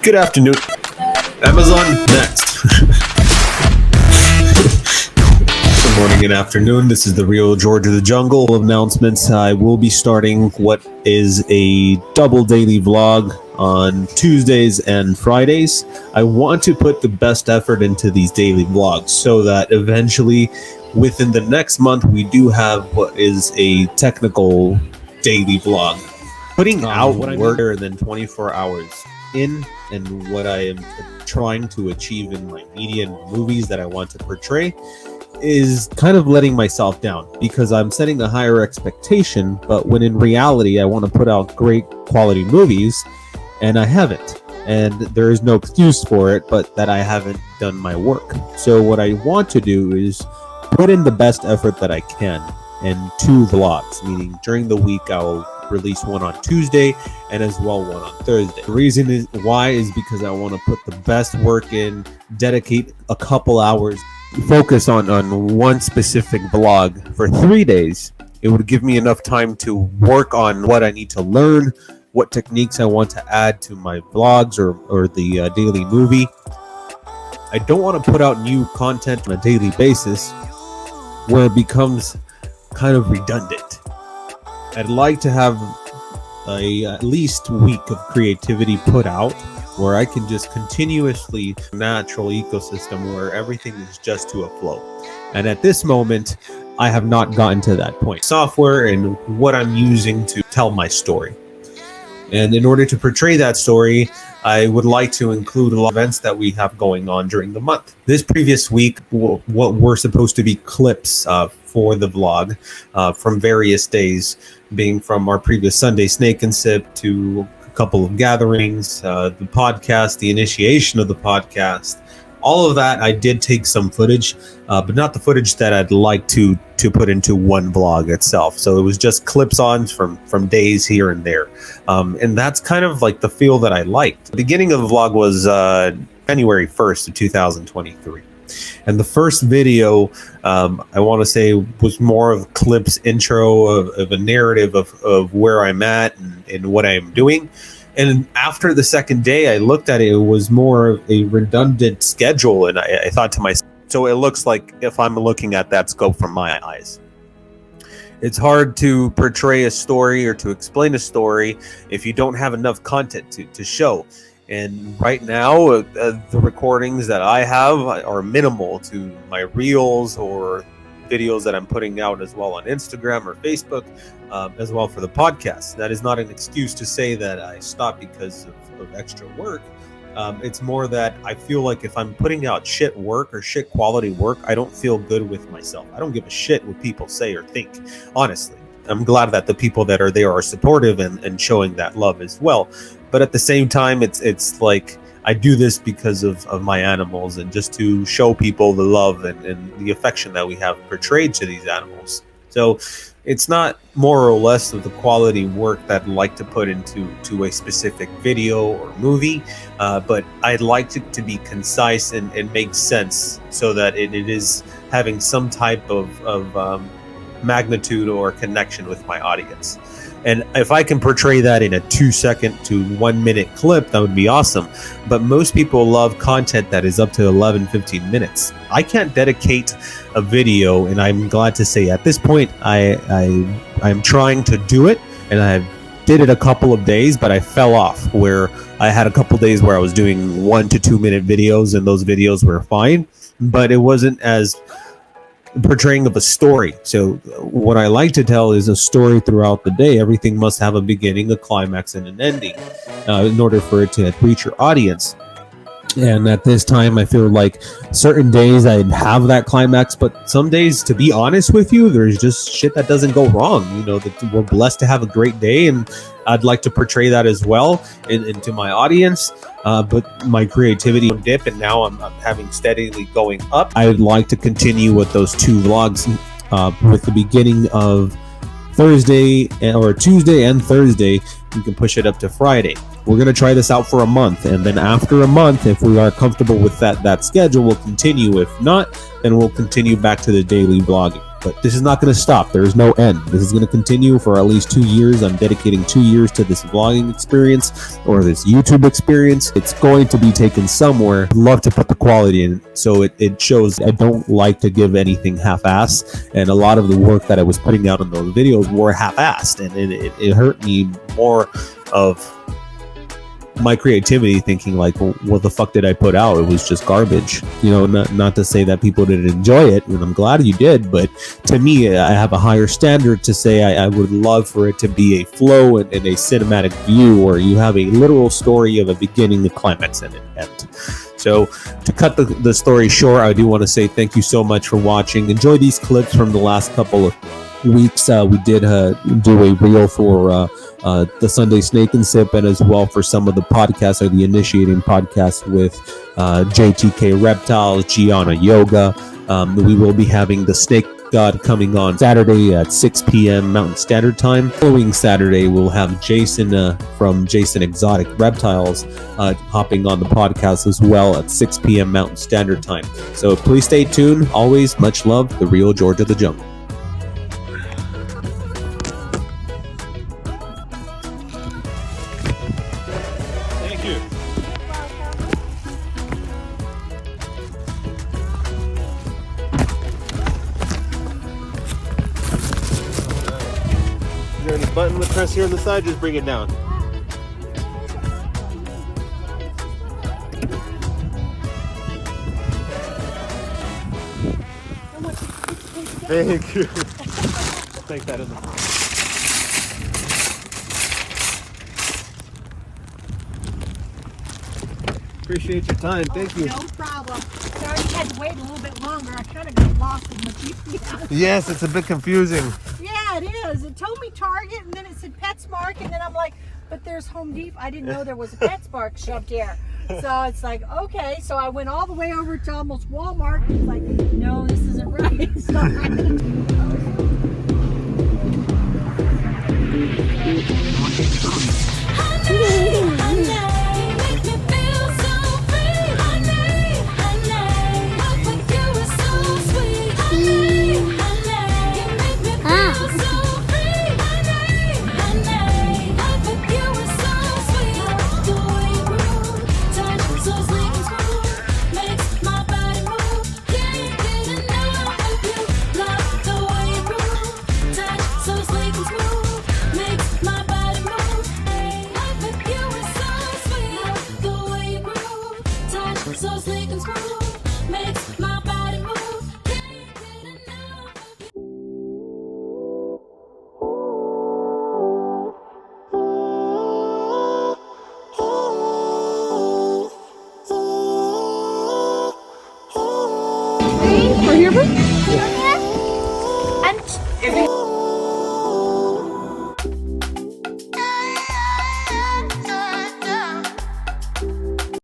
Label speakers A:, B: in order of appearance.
A: Good afternoon. Amazon next. Good morning and afternoon. This is the Real George of the Jungle announcements. I will be starting what is a double daily vlog on Tuesdays and Fridays. I want to put the best effort into these daily vlogs so that eventually within the next month we do have what is a technical daily vlog. Putting out work than 24 hours in and what I am trying to achieve in my media and movies that I want to portray is kind of letting myself down because I'm setting a higher expectation, but when in reality I want to put out great quality movies and I haven't, and there is no excuse for it but that I haven't done my work. So what I want to do is put in the best effort that I can in 2 vlogs, meaning during the week I'll release one on Tuesday and as well one on Thursday. The reason is why is because I want to put the best work in, dedicate a couple hours, focus on one specific vlog for 3 days. It would give me enough time to work on what I need to learn, what techniques I want to add to my vlogs or the daily movie. I don't want to put out new content on a daily basis where it becomes kind of redundant. I'd like to have at least week of creativity put out where I can just continuously natural ecosystem where everything is just to a flow. And at this moment, I have not gotten to that point. Software and what I'm using to tell my story. And in order to portray that story, I would like to include a lot of events that we have going on during the month. This previous week, what were supposed to be clips for the vlog from various days, being from our previous Sunday Snake and Sip to a couple of gatherings, the podcast, the initiation of the podcast. All of that, I did take some footage, but not the footage that I'd like to put into one vlog itself. So it was just clips on from days here and there. And that's kind of like the feel that I liked. The beginning of the vlog was January 1st of 2023. And the first video, I want to say, was more of clips intro of a narrative of where I'm at and what I'm doing. And after the second day, I looked at it, it was more of a redundant schedule. And I thought to myself, so it looks like if I'm looking at that scope from my eyes. It's hard to portray a story or to explain a story if you don't have enough content to show. And right now, the recordings that I have are minimal to my reels or videos that I'm putting out as well on Instagram or Facebook, as well for the podcast. That is not an excuse to say that I stopped because of extra work. It's more that I feel like if I'm putting out shit work or shit quality work, I don't feel good with myself. I don't give a shit what people say or think, honestly. I'm glad that the people that are there are supportive and showing that love as well. But at the same time, it's like I do this because of my animals and just to show people the love and the affection that we have portrayed to these animals. So it's not more or less of the quality work that I'd like to put into a specific video or movie, but I'd like it to be concise and make sense so that it is having some type of magnitude or connection with my audience. And if I can portray that in a 2-second to 1 minute clip, that would be awesome. But most people love content that is up to 11-15 minutes. I can't dedicate a video, and I'm glad to say at this point I'm trying to do it, and I did it a couple of days, but I fell off where I had a couple days where I was doing 1 to 2 minute videos, and those videos were fine, but it wasn't as portraying of a story. So what I like to tell is a story throughout the day. Everything must have a beginning, a climax, and an ending in order for it to reach your audience. And at this time, I feel like certain days I'd have that climax, but some days, to be honest with you, there's just shit that doesn't go wrong. You know, that we're blessed to have a great day, and I'd like to portray that as well into my audience. But my creativity dip, and now I'm having steadily going up. I'd like to continue with those 2 vlogs with the beginning of Thursday or Tuesday and Thursday. We can push it up to Friday. We're going to try this out for a month, and then after a month, if we are comfortable with that schedule, we'll continue. If not, then we'll continue back to the daily vlogging. But this is not going to stop. There is no end. This is going to continue for at least 2 years. I'm dedicating 2 years to this vlogging experience or this YouTube experience. It's going to be taken somewhere. I'd love to put the quality in, so it shows. I don't like to give anything half-assed, and a lot of the work that I was putting out in those videos were half-assed, and it hurt me more of my creativity, thinking like, well, what the fuck did I put out? It was just garbage. You know, not to say that people didn't enjoy it, and I'm glad you did, but to me, I have a higher standard to say I would love for it to be a flow and a cinematic view, where you have a literal story of a beginning, a climax, and an end. So to cut the story short, I do want to say thank you so much for watching. Enjoy these clips from the last couple of weeks. We did do a reel for the Sunday Snake and Sip, and as well for some of the podcasts, or the initiating podcasts with JTK Reptiles, Gianna Yoga. We will be having the Snake God coming on Saturday at 6 p.m. Mountain Standard Time. Following Saturday, we'll have Jason from Jason Exotic Reptiles hopping on the podcast as well at 6 p.m. Mountain Standard Time. So please stay tuned. Always much love, the real George of the Jungle. Is there any button to press here on the side? Just bring it down. Thank you. Take that in the Appreciate your time. Thank you.
B: No problem. Sorry you had to wait a little bit longer. I kind of got lost in the GPS.
A: Yes, it's a bit confusing.
B: Yeah, it is. It told me Target, and then it said PetSmart, and then I'm like, but there's Home Depot. I didn't know there was a PetSmart shoved here. So it's like, okay. So I went all the way over to almost Walmart. And it's like, no, this isn't right. So
C: so sleek and smooth.